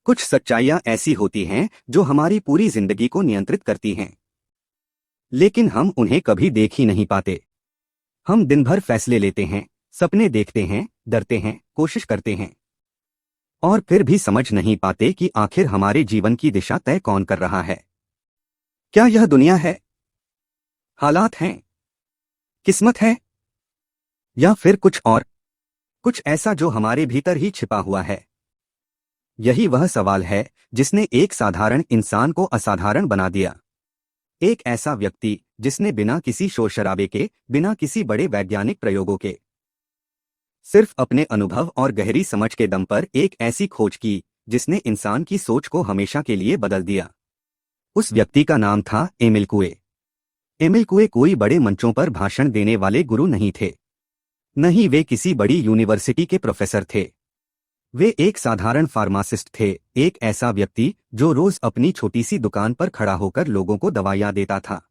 कुछ सच्चाइयां ऐसी होती हैं जो हमारी पूरी जिंदगी को नियंत्रित करती हैं, लेकिन हम उन्हें कभी देख ही नहीं पाते। हम दिन भर फैसले लेते हैं, सपने देखते हैं, डरते हैं, कोशिश करते हैं, और फिर भी समझ नहीं पाते कि आखिर हमारे जीवन की दिशा तय कौन कर रहा है। क्या यह दुनिया है, हालात हैं, किस्मत है, या फिर कुछ और, कुछ ऐसा जो हमारे भीतर ही छिपा हुआ है? यही वह सवाल है जिसने एक साधारण इंसान को असाधारण बना दिया। एक ऐसा व्यक्ति जिसने बिना किसी शोर शराबे के, बिना किसी बड़े वैज्ञानिक प्रयोगों के, सिर्फ अपने अनुभव और गहरी समझ के दम पर एक ऐसी खोज की जिसने इंसान की सोच को हमेशा के लिए बदल दिया। उस व्यक्ति का नाम था एमिल कुए। एमिल कुए कोई बड़े मंचों पर भाषण देने वाले गुरु नहीं थे, न ही वे किसी बड़ी यूनिवर्सिटी के प्रोफेसर थे। वे एक साधारण फार्मासिस्ट थे, एक ऐसा व्यक्ति जो रोज अपनी छोटी सी दुकान पर खड़ा होकर लोगों को दवाइयां देता था।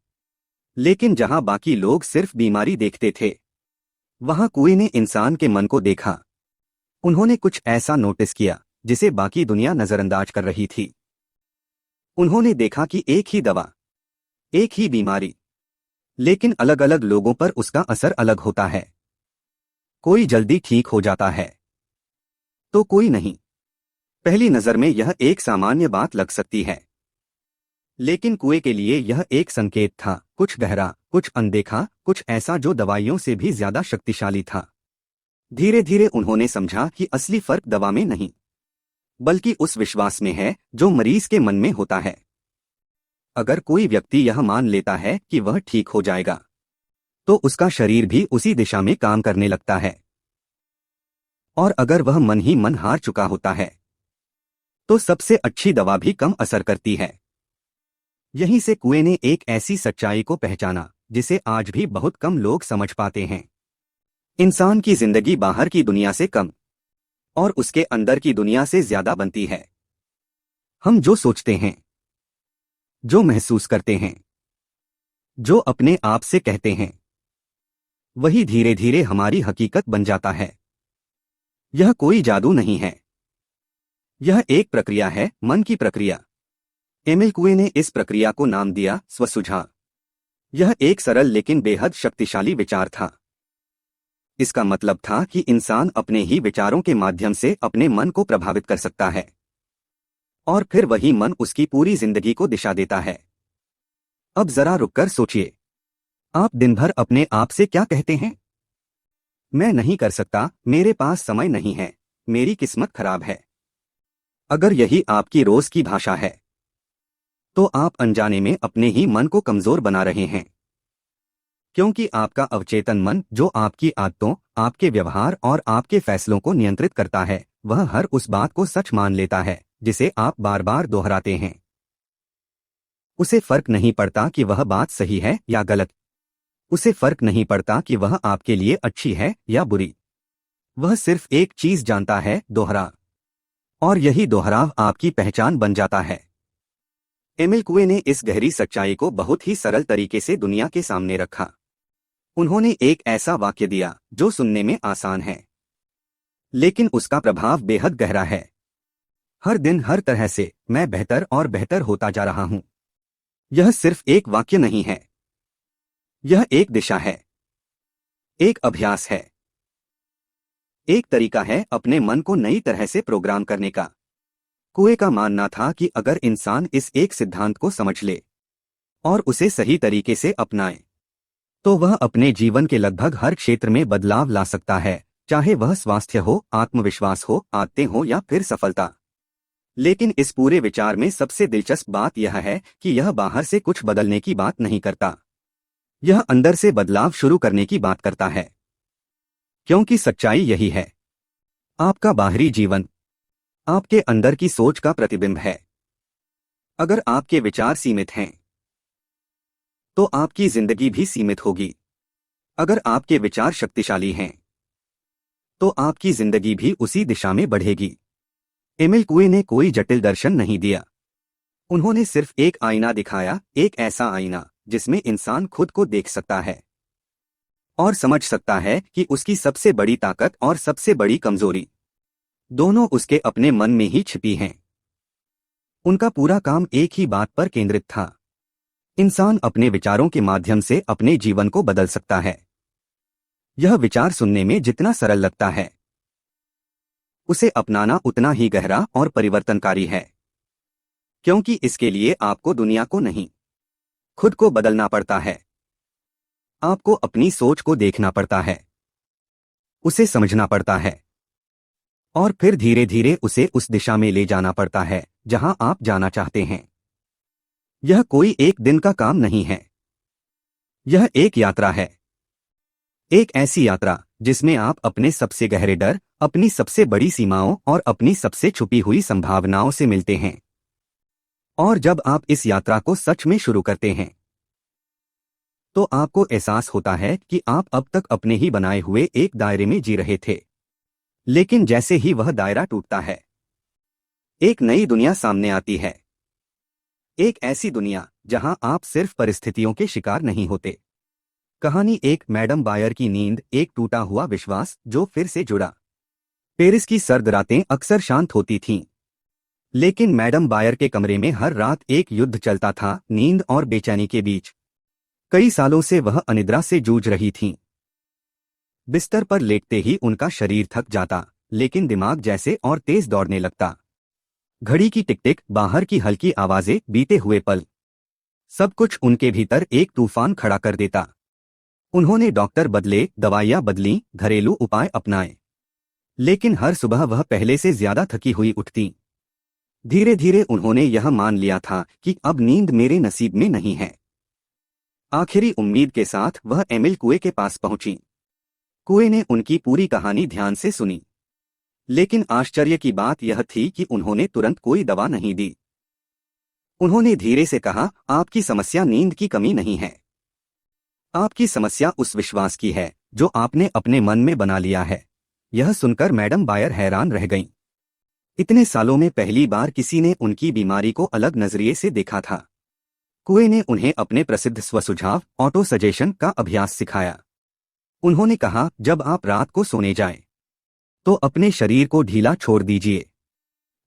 लेकिन जहां बाकी लोग सिर्फ बीमारी देखते थे, वहां कुए ने इंसान के मन को देखा। उन्होंने कुछ ऐसा नोटिस किया जिसे बाकी दुनिया नजरअंदाज कर रही थी। उन्होंने देखा कि एक ही दवा, एक ही बीमारी, लेकिन अलग अलग लोगों पर उसका असर अलग होता है। कोई जल्दी ठीक हो जाता है तो कोई नहीं। पहली नजर में यह एक सामान्य बात लग सकती है, लेकिन कुएं के लिए यह एक संकेत था, कुछ गहरा, कुछ अनदेखा, कुछ ऐसा जो दवाइयों से भी ज्यादा शक्तिशाली था। धीरे धीरे उन्होंने समझा कि असली फर्क दवा में नहीं, बल्कि उस विश्वास में है जो मरीज के मन में होता है। अगर कोई व्यक्ति यह मान लेता है कि वह ठीक हो जाएगा, तो उसका शरीर भी उसी दिशा में काम करने लगता है। और अगर वह मन ही मन हार चुका होता है, तो सबसे अच्छी दवा भी कम असर करती है। यहीं से कुएं ने एक ऐसी सच्चाई को पहचाना जिसे आज भी बहुत कम लोग समझ पाते हैं। इंसान की जिंदगी बाहर की दुनिया से कम और उसके अंदर की दुनिया से ज्यादा बनती है। हम जो सोचते हैं, जो महसूस करते हैं, जो अपने आप से कहते हैं, वही धीरे धीरे हमारी हकीकत बन जाता है। यह कोई जादू नहीं है, यह एक प्रक्रिया है, मन की प्रक्रिया। एमिल कुए ने इस प्रक्रिया को नाम दिया स्वसुझाव। यह एक सरल लेकिन बेहद शक्तिशाली विचार था। इसका मतलब था कि इंसान अपने ही विचारों के माध्यम से अपने मन को प्रभावित कर सकता है, और फिर वही मन उसकी पूरी जिंदगी को दिशा देता है। अब जरा रुककर सोचिए, आप दिन भर अपने आप से क्या कहते हैं? मैं नहीं कर सकता, मेरे पास समय नहीं है, मेरी किस्मत खराब है। अगर यही आपकी रोज की भाषा है, तो आप अनजाने में अपने ही मन को कमजोर बना रहे हैं। क्योंकि आपका अवचेतन मन, जो आपकी आदतों, आपके व्यवहार और आपके फैसलों को नियंत्रित करता है, वह हर उस बात को सच मान लेता है जिसे आप बार बार दोहराते हैं। उसे फर्क नहीं पड़ता कि वह बात सही है या गलत। उसे फर्क नहीं पड़ता कि वह आपके लिए अच्छी है या बुरी। वह सिर्फ एक चीज जानता है, दोहराव। और यही दोहराव आपकी पहचान बन जाता है। एमिल कुए ने इस गहरी सच्चाई को बहुत ही सरल तरीके से दुनिया के सामने रखा। उन्होंने एक ऐसा वाक्य दिया जो सुनने में आसान है, लेकिन उसका प्रभाव बेहद गहरा है। हर दिन हर तरह से मैं बेहतर और बेहतर होता जा रहा हूं। यह सिर्फ एक वाक्य नहीं है, यह एक दिशा है, एक अभ्यास है, एक तरीका है अपने मन को नई तरह से प्रोग्राम करने का। कुए का मानना था कि अगर इंसान इस एक सिद्धांत को समझ ले और उसे सही तरीके से अपनाए, तो वह अपने जीवन के लगभग हर क्षेत्र में बदलाव ला सकता है, चाहे वह स्वास्थ्य हो, आत्मविश्वास हो, आदतें हो या फिर सफलता। लेकिन इस पूरे विचार में सबसे दिलचस्प बात यह है कि यह बाहर से कुछ बदलने की बात नहीं करता, यह अंदर से बदलाव शुरू करने की बात करता है। क्योंकि सच्चाई यही है, आपका बाहरी जीवन आपके अंदर की सोच का प्रतिबिंब है। अगर आपके विचार सीमित हैं, तो आपकी जिंदगी भी सीमित होगी। अगर आपके विचार शक्तिशाली हैं, तो आपकी जिंदगी भी उसी दिशा में बढ़ेगी। एमिल कुए ने कोई जटिल दर्शन नहीं दिया। उन्होंने सिर्फ एक आईना दिखाया, एक ऐसा आईना जिसमें इंसान खुद को देख सकता है और समझ सकता है कि उसकी सबसे बड़ी ताकत और सबसे बड़ी कमजोरी दोनों उसके अपने मन में ही छिपी हैं। उनका पूरा काम एक ही बात पर केंद्रित था। इंसान अपने विचारों के माध्यम से अपने जीवन को बदल सकता है। यह विचार सुनने में जितना सरल लगता है, उसे अपनाना उतना ही गहरा और परिवर्तनकारी है, क्योंकि इसके लिए आपको दुनिया को नहीं, खुद को बदलना पड़ता है। आपको अपनी सोच को देखना पड़ता है, उसे समझना पड़ता है, और फिर धीरे धीरे उसे उस दिशा में ले जाना पड़ता है जहां आप जाना चाहते हैं। यह कोई एक दिन का काम नहीं है। यह एक यात्रा है, एक ऐसी यात्रा जिसमें आप अपने सबसे गहरे डर, अपनी सबसे बड़ी सीमाओं और अपनी सबसे छुपी हुई संभावनाओं से मिलते हैं। और जब आप इस यात्रा को सच में शुरू करते हैं, तो आपको एहसास होता है कि आप अब तक अपने ही बनाए हुए एक दायरे में जी रहे थे। लेकिन जैसे ही वह दायरा टूटता है, एक नई दुनिया सामने आती है। एक ऐसी दुनिया जहां आप सिर्फ परिस्थितियों के शिकार नहीं होते। कहानी एक मैडम बायर की नींद, एक टूटा हुआ विश्वास जो फिर से जुड़ा। पेरिस की सर्द रातें अक्सर शांत होती थीं, लेकिन मैडम बायर के कमरे में हर रात एक युद्ध चलता था, नींद और बेचैनी के बीच। कई सालों से वह अनिद्रा से जूझ रही थीं। बिस्तर पर लेटते ही उनका शरीर थक जाता, लेकिन दिमाग जैसे और तेज दौड़ने लगता। घड़ी की टिक टिक, बाहर की हल्की आवाजें, बीते हुए पल, सब कुछ उनके भीतर एक तूफान खड़ा कर देता। उन्होंने डॉक्टर बदले, दवाइयां बदलीं, घरेलू उपाय अपनाए, लेकिन हर सुबह वह पहले से ज्यादा थकी हुई उठती। धीरे धीरे उन्होंने यह मान लिया था कि अब नींद मेरे नसीब में नहीं है। आखिरी उम्मीद के साथ वह एमिल कुएं के पास पहुंची। कुएं ने उनकी पूरी कहानी ध्यान से सुनी, लेकिन आश्चर्य की बात यह थी कि उन्होंने तुरंत कोई दवा नहीं दी। उन्होंने धीरे से कहा, आपकी समस्या नींद की कमी नहीं है। आपकी समस्या उस विश्वास की है जो आपने अपने मन में बना लिया है। यह सुनकर मैडम बायर हैरान रह गईं। इतने सालों में पहली बार किसी ने उनकी बीमारी को अलग नजरिए से देखा था। कुएं ने उन्हें अपने प्रसिद्ध स्वसुझाव, ऑटो सजेशन का अभ्यास सिखाया। उन्होंने कहा, जब आप रात को सोने जाएं, तो अपने शरीर को ढीला छोड़ दीजिए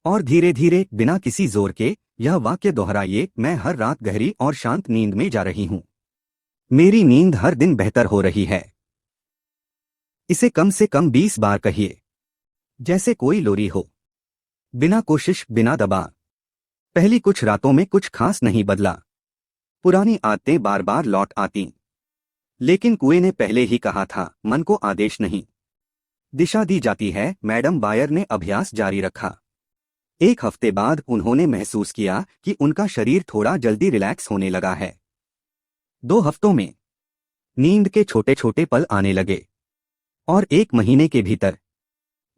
और धीरे धीरे, बिना किसी जोर के, यह वाक्य दोहराइए, मैं हर रात गहरी और शांत नींद में जा रही हूं। मेरी नींद हर दिन बेहतर हो रही है। इसे कम से कम 20 बार कहिए, जैसे कोई लोरी हो, बिना कोशिश, बिना दबाव। पहली कुछ रातों में कुछ खास नहीं बदला। पुरानी आदतें बार बार लौट आतीं। लेकिन कुएं ने पहले ही कहा था, मन को आदेश नहीं, दिशा दी जाती है। मैडम बायर ने अभ्यास जारी रखा। एक हफ्ते बाद उन्होंने महसूस किया कि उनका शरीर थोड़ा जल्दी रिलैक्स होने लगा है। 2 हफ्तों में नींद के छोटे छोटे पल आने लगे, और 1 महीने के भीतर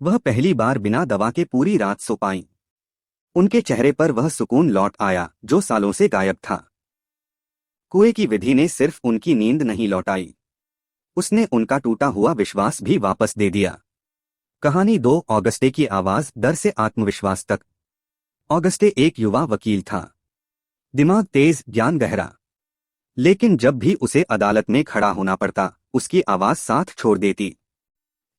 वह पहली बार बिना दवा के पूरी रात सो पाईं। उनके चेहरे पर वह सुकून लौट आया जो सालों से गायब था। कुएं की विधि ने सिर्फ उनकी नींद नहीं लौटाई, उसने उनका टूटा हुआ विश्वास भी वापस दे दिया। कहानी 2 ऑगस्टे की आवाज, डर से आत्मविश्वास तक। ऑगस्टे एक युवा वकील था। दिमाग तेज, ज्ञान गहरा, लेकिन जब भी उसे अदालत में खड़ा होना पड़ता, उसकी आवाज साथ छोड़ देती।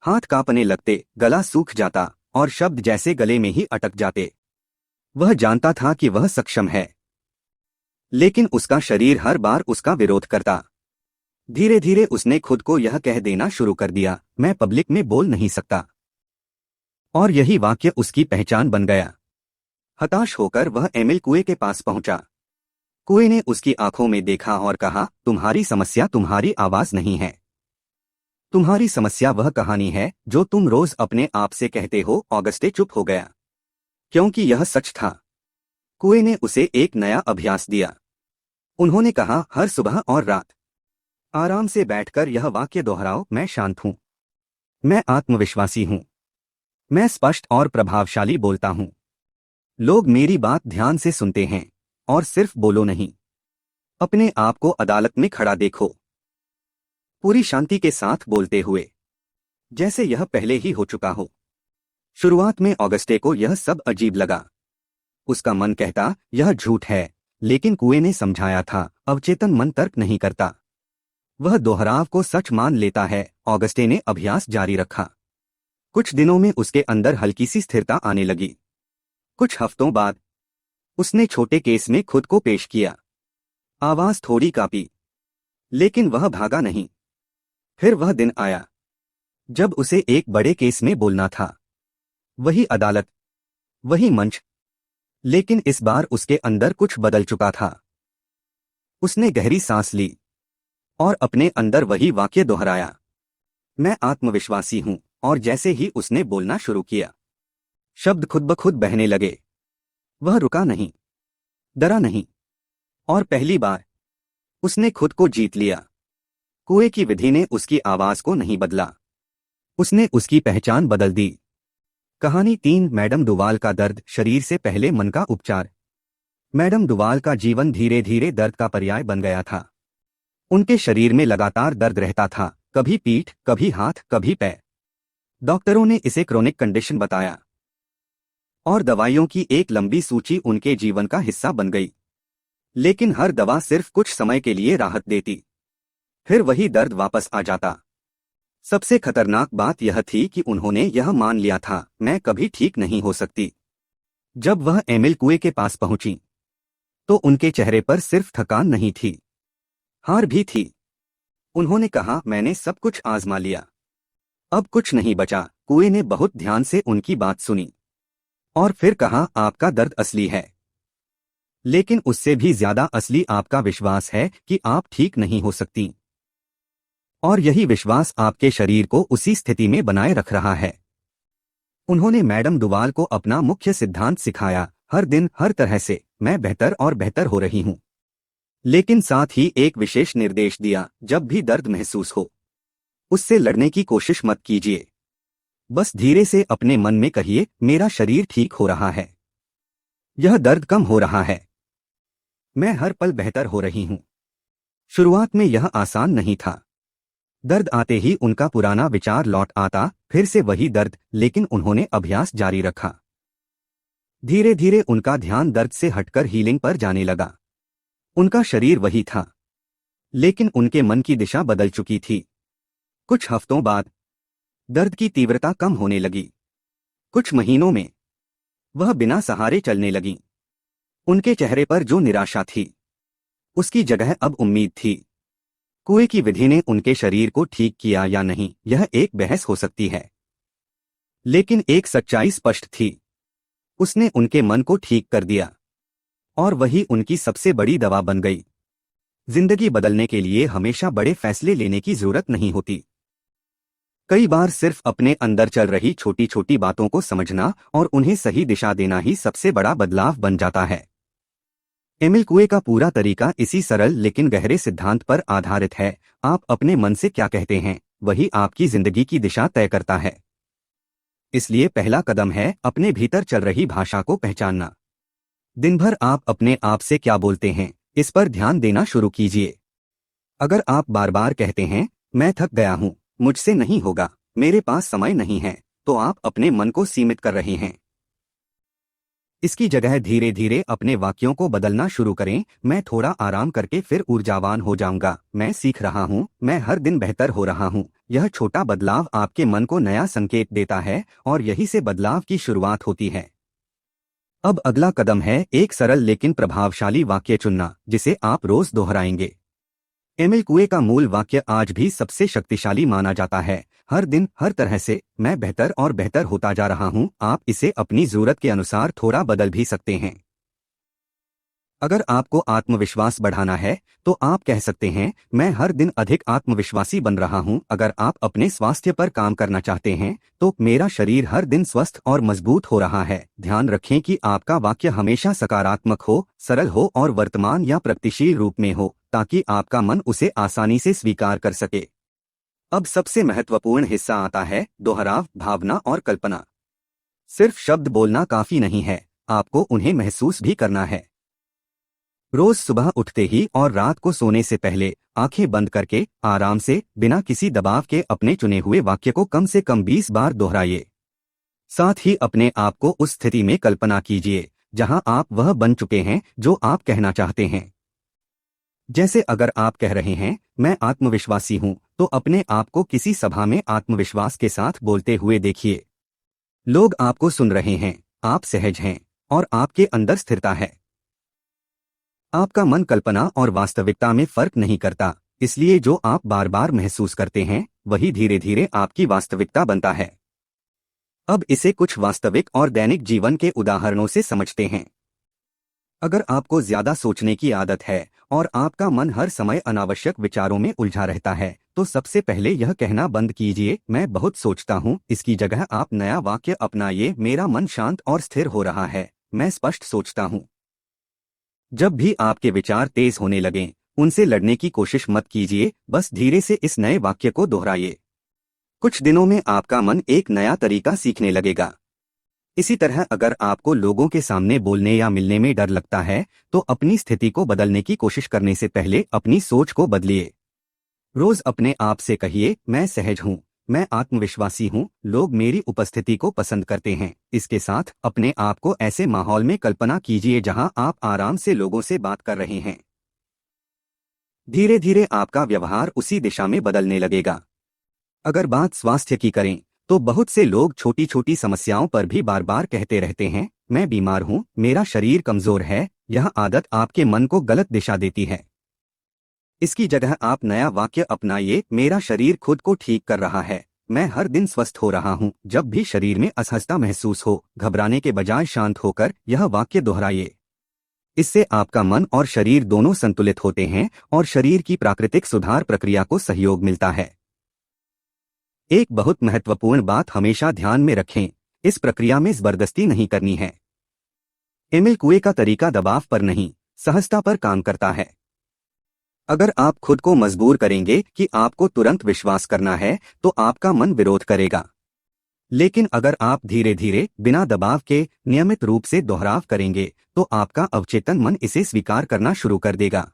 हाथ कांपने लगते, गला सूख जाता और शब्द जैसे गले में ही अटक जाते। वह जानता था कि वह सक्षम है, लेकिन उसका शरीर हर बार उसका विरोध करता। धीरे धीरे उसने खुद को यह कह देना शुरू कर दिया, मैं पब्लिक में बोल नहीं सकता। और यही वाक्य उसकी पहचान बन गया। हताश होकर वह एमिल कुएं के पास पहुंचा। कुएं ने उसकी आंखों में देखा और कहा, तुम्हारी समस्या तुम्हारी आवाज नहीं है। तुम्हारी समस्या वह कहानी है जो तुम रोज अपने आप से कहते हो। ऑगस्टे चुप हो गया, क्योंकि यह सच था। कुएं ने उसे एक नया अभ्यास दिया। उन्होंने कहा, हर सुबह और रात आराम से बैठकर यह वाक्य दोहराओ, मैं शांत हूं, मैं आत्मविश्वासी हूं, मैं स्पष्ट और प्रभावशाली बोलता हूं। लोग मेरी बात ध्यान से सुनते हैं, और सिर्फ बोलो नहीं। अपने आप को अदालत में खड़ा देखो, पूरी शांति के साथ बोलते हुए, जैसे यह पहले ही हो चुका हो। शुरुआत में ऑगस्टे को यह सब अजीब लगा। उसका मन कहता, यह झूठ है, लेकिन कुएं ने समझाया था, अवचेतन मन तर्क नहीं करता, वह दोहराव को सच मान लेता है। ऑगस्टे ने अभ्यास जारी रखा। कुछ दिनों में उसके अंदर हल्की सी स्थिरता आने लगी। कुछ हफ्तों बाद उसने छोटे केस में खुद को पेश किया। आवाज थोड़ी कांपी, लेकिन वह भागा नहीं। फिर वह दिन आया जब उसे एक बड़े केस में बोलना था। वही अदालत, वही मंच, लेकिन इस बार उसके अंदर कुछ बदल चुका था। उसने गहरी सांस ली और अपने अंदर वही वाक्य दोहराया, मैं आत्मविश्वासी हूं। और जैसे ही उसने बोलना शुरू किया, शब्द खुद ब खुद बहने लगे। वह रुका नहीं, डरा नहीं, और पहली बार उसने खुद को जीत लिया। कुएं की विधि ने उसकी आवाज को नहीं बदला, उसने उसकी पहचान बदल दी। कहानी 3, मैडम डुवाल का दर्द, शरीर से पहले मन का उपचार। मैडम डुवाल का जीवन धीरे धीरे दर्द का पर्याय बन गया था। उनके शरीर में लगातार दर्द रहता था, कभी पीठ, कभी हाथ, कभी पैर। डॉक्टरों ने इसे क्रोनिक कंडीशन बताया और दवाइयों की एक लंबी सूची उनके जीवन का हिस्सा बन गई। लेकिन हर दवा सिर्फ कुछ समय के लिए राहत देती, फिर वही दर्द वापस आ जाता। सबसे खतरनाक बात यह थी कि उन्होंने यह मान लिया था, मैं कभी ठीक नहीं हो सकती। जब वह एमिल कुएं के पास पहुंची तो उनके चेहरे पर सिर्फ थकान नहीं थी, हार भी थी। उन्होंने कहा, मैंने सब कुछ आजमा लिया, अब कुछ नहीं बचा। कुएं ने बहुत ध्यान से उनकी बात सुनी और फिर कहा, आपका दर्द असली है, लेकिन उससे भी ज्यादा असली आपका विश्वास है कि आप ठीक नहीं हो सकती। और यही विश्वास आपके शरीर को उसी स्थिति में बनाए रख रहा है। उन्होंने मैडम डुवाल को अपना मुख्य सिद्धांत सिखाया, हर दिन, हर तरह से मैं बेहतर और बेहतर हो रही हूं। लेकिन साथ ही एक विशेष निर्देश दिया, जब भी दर्द महसूस हो, उससे लड़ने की कोशिश मत कीजिए। बस धीरे से अपने मन में कहिए, मेरा शरीर ठीक हो रहा है, यह दर्द कम हो रहा है, मैं हर पल बेहतर हो रही हूं। शुरुआत में यह आसान नहीं था। दर्द आते ही उनका पुराना विचार लौट आता, फिर से वही दर्द, लेकिन उन्होंने अभ्यास जारी रखा। धीरे धीरे उनका ध्यान दर्द से हटकर हीलिंग पर जाने लगा। उनका शरीर वही था, लेकिन उनके मन की दिशा बदल चुकी थी। कुछ हफ्तों बाद दर्द की तीव्रता कम होने लगी। कुछ महीनों में वह बिना सहारे चलने लगी। उनके चेहरे पर जो निराशा थी, उसकी जगह अब उम्मीद थी। कुएं की विधि ने उनके शरीर को ठीक किया या नहीं, यह एक बहस हो सकती है, लेकिन एक सच्चाई स्पष्ट थी, उसने उनके मन को ठीक कर दिया। और वही उनकी सबसे बड़ी दवा बन गई। जिंदगी बदलने के लिए हमेशा बड़े फैसले लेने की जरूरत नहीं होती। कई बार सिर्फ अपने अंदर चल रही छोटी छोटी बातों को समझना और उन्हें सही दिशा देना ही सबसे बड़ा बदलाव बन जाता है। एमिल कुएं का पूरा तरीका इसी सरल लेकिन गहरे सिद्धांत पर आधारित है, आप अपने मन से क्या कहते हैं, वही आपकी जिंदगी की दिशा तय करता है। इसलिए पहला कदम है अपने भीतर चल रही भाषा को पहचानना। दिन भर आप अपने आप से क्या बोलते हैं, इस पर ध्यान देना शुरू कीजिए। अगर आप बार बार कहते हैं, मैं थक गया हूं, मुझसे नहीं होगा, मेरे पास समय नहीं है, तो आप अपने मन को सीमित कर रहे हैं। इसकी जगह धीरे धीरे अपने वाक्यों को बदलना शुरू करें, मैं थोड़ा आराम करके फिर ऊर्जावान हो जाऊंगा, मैं सीख रहा हूं, मैं हर दिन बेहतर हो रहा हूं। यह छोटा बदलाव आपके मन को नया संकेत देता है और यही से बदलाव की शुरुआत होती है। अब अगला कदम है एक सरल लेकिन प्रभावशाली वाक्य चुनना, जिसे आप रोज दोहराएंगे। एमिल कुएं का मूल वाक्य आज भी सबसे शक्तिशाली माना जाता है, हर दिन, हर तरह से मैं बेहतर और बेहतर होता जा रहा हूं। आप इसे अपनी जरूरत के अनुसार थोड़ा बदल भी सकते हैं। अगर आपको आत्मविश्वास बढ़ाना है तो आप कह सकते हैं, मैं हर दिन अधिक आत्मविश्वासी बन रहा हूं। अगर आप अपने स्वास्थ्य पर काम करना चाहते हैं तो मेरा शरीर हर दिन स्वस्थ और मजबूत हो रहा है। ध्यान रखें कि आपका वाक्य हमेशा सकारात्मक हो, सरल हो और वर्तमान या प्रगतिशील रूप में हो, ताकि आपका मन उसे आसानी से स्वीकार कर सके। अब सबसे महत्वपूर्ण हिस्सा आता है दोहराव, भावना और कल्पना। सिर्फ शब्द बोलना काफी नहीं है, आपको उन्हें महसूस भी करना है। रोज सुबह उठते ही और रात को सोने से पहले आंखें बंद करके आराम से, बिना किसी दबाव के अपने चुने हुए वाक्य को कम से कम 20 बार दोहराइए। साथ ही अपने आप को उस स्थिति में कल्पना कीजिए जहां आप वह बन चुके हैं जो आप कहना चाहते हैं। जैसे अगर आप कह रहे हैं, मैं आत्मविश्वासी हूं, तो अपने आप को किसी सभा में आत्मविश्वास के साथ बोलते हुए देखिए। लोग आपको सुन रहे हैं, आप सहज हैं और आपके अंदर स्थिरता है। आपका मन कल्पना और वास्तविकता में फर्क नहीं करता, इसलिए जो आप बार बार महसूस करते हैं वही धीरे धीरे आपकी वास्तविकता बनता है। अब इसे कुछ वास्तविक और दैनिक जीवन के उदाहरणों से समझते हैं। अगर आपको ज्यादा सोचने की आदत है और आपका मन हर समय अनावश्यक विचारों में उलझा रहता है, तो सबसे पहले यह कहना बंद कीजिए, मैं बहुत सोचता हूँ। इसकी जगह आप नया वाक्य अपनाइए, मेरा मन शांत और स्थिर हो रहा है, मैं स्पष्ट सोचता हूँ। जब भी आपके विचार तेज होने लगें, उनसे लड़ने की कोशिश मत कीजिए, बस धीरे से इस नए वाक्य को दोहराइए। कुछ दिनों में आपका मन एक नया तरीका सीखने लगेगा। इसी तरह अगर आपको लोगों के सामने बोलने या मिलने में डर लगता है, तो अपनी स्थिति को बदलने की कोशिश करने से पहले अपनी सोच को बदलिए। रोज अपने आप से कहिए, मैं सहज हूँ, मैं आत्मविश्वासी हूँ, लोग मेरी उपस्थिति को पसंद करते हैं। इसके साथ अपने आप को ऐसे माहौल में कल्पना कीजिए जहां आप आराम से लोगों से बात कर रहे हैं। धीरे धीरे आपका व्यवहार उसी दिशा में बदलने लगेगा। अगर बात स्वास्थ्य की करें, तो बहुत से लोग छोटी छोटी समस्याओं पर भी बार बार कहते रहते हैं, मैं बीमार हूँ, मेरा शरीर कमजोर है। यह आदत आपके मन को गलत दिशा देती है। इसकी जगह आप नया वाक्य अपनाइए, मेरा शरीर खुद को ठीक कर रहा है, मैं हर दिन स्वस्थ हो रहा हूँ। जब भी शरीर में असहजता महसूस हो, घबराने के बजाय शांत होकर यह वाक्य दोहराइए। इससे आपका मन और शरीर दोनों संतुलित होते हैं और शरीर की प्राकृतिक सुधार प्रक्रिया को सहयोग मिलता है। एक बहुत महत्वपूर्ण बात हमेशा ध्यान में रखें, इस प्रक्रिया में जबरदस्ती नहीं करनी है। एमिल कुए का तरीका दबाव पर नहीं, सहजता पर काम करता है। अगर आप खुद को मजबूर करेंगे कि आपको तुरंत विश्वास करना है, तो आपका मन विरोध करेगा। लेकिन अगर आप धीरे धीरे बिना दबाव के नियमित रूप से दोहराव करेंगे, तो आपका अवचेतन मन इसे स्वीकार करना शुरू कर देगा।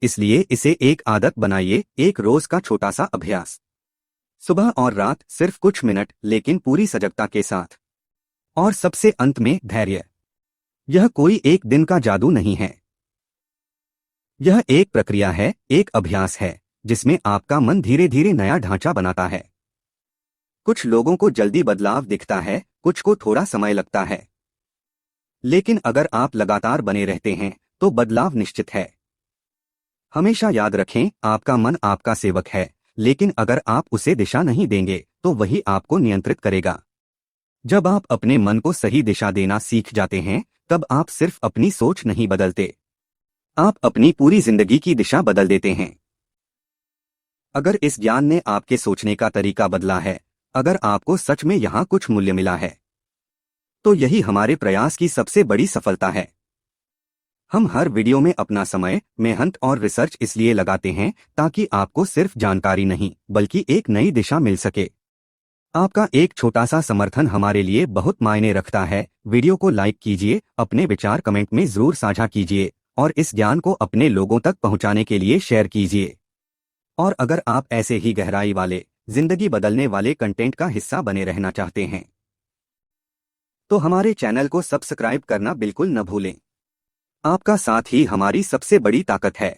इसलिए इसे एक आदत बनाइए, एक रोज का छोटा सा अभ्यास। सुबह और रात सिर्फ कुछ मिनट, लेकिन पूरी सजगता के साथ। और सबसे अंत में धैर्य। यह कोई एक दिन का जादू नहीं है। यह एक प्रक्रिया है, एक अभ्यास है, जिसमें आपका मन धीरे धीरे नया ढांचा बनाता है। कुछ लोगों को जल्दी बदलाव दिखता है, कुछ को थोड़ा समय लगता है। लेकिन अगर आप लगातार बने रहते हैं, तो बदलाव निश्चित है। हमेशा याद रखें, आपका मन आपका सेवक है, लेकिन अगर आप उसे दिशा नहीं देंगे, तो वही आपको नियंत्रित करेगा। जब आप अपने मन को सही दिशा देना सीख जाते हैं, तब आप सिर्फ अपनी सोच नहीं बदलते, आप अपनी पूरी जिंदगी की दिशा बदल देते हैं। अगर इस ज्ञान ने आपके सोचने का तरीका बदला है, अगर आपको सच में यहाँ कुछ मूल्य मिला है, तो यही हमारे प्रयास की सबसे बड़ी सफलता है। हम हर वीडियो में अपना समय, मेहनत और रिसर्च इसलिए लगाते हैं ताकि आपको सिर्फ जानकारी नहीं, बल्कि एक नई दिशा मिल सके। आपका एक छोटा सा समर्थन हमारे लिए बहुत मायने रखता है। वीडियो को लाइक कीजिए, अपने विचार कमेंट में जरूर साझा कीजिए और इस ज्ञान को अपने लोगों तक पहुंचाने के लिए शेयर कीजिए। और अगर आप ऐसे ही गहराई वाले, जिंदगी बदलने वाले कंटेंट का हिस्सा बने रहना चाहते हैं, तो हमारे चैनल को सब्सक्राइब करना बिल्कुल न भूलें। आपका साथ ही हमारी सबसे बड़ी ताकत है।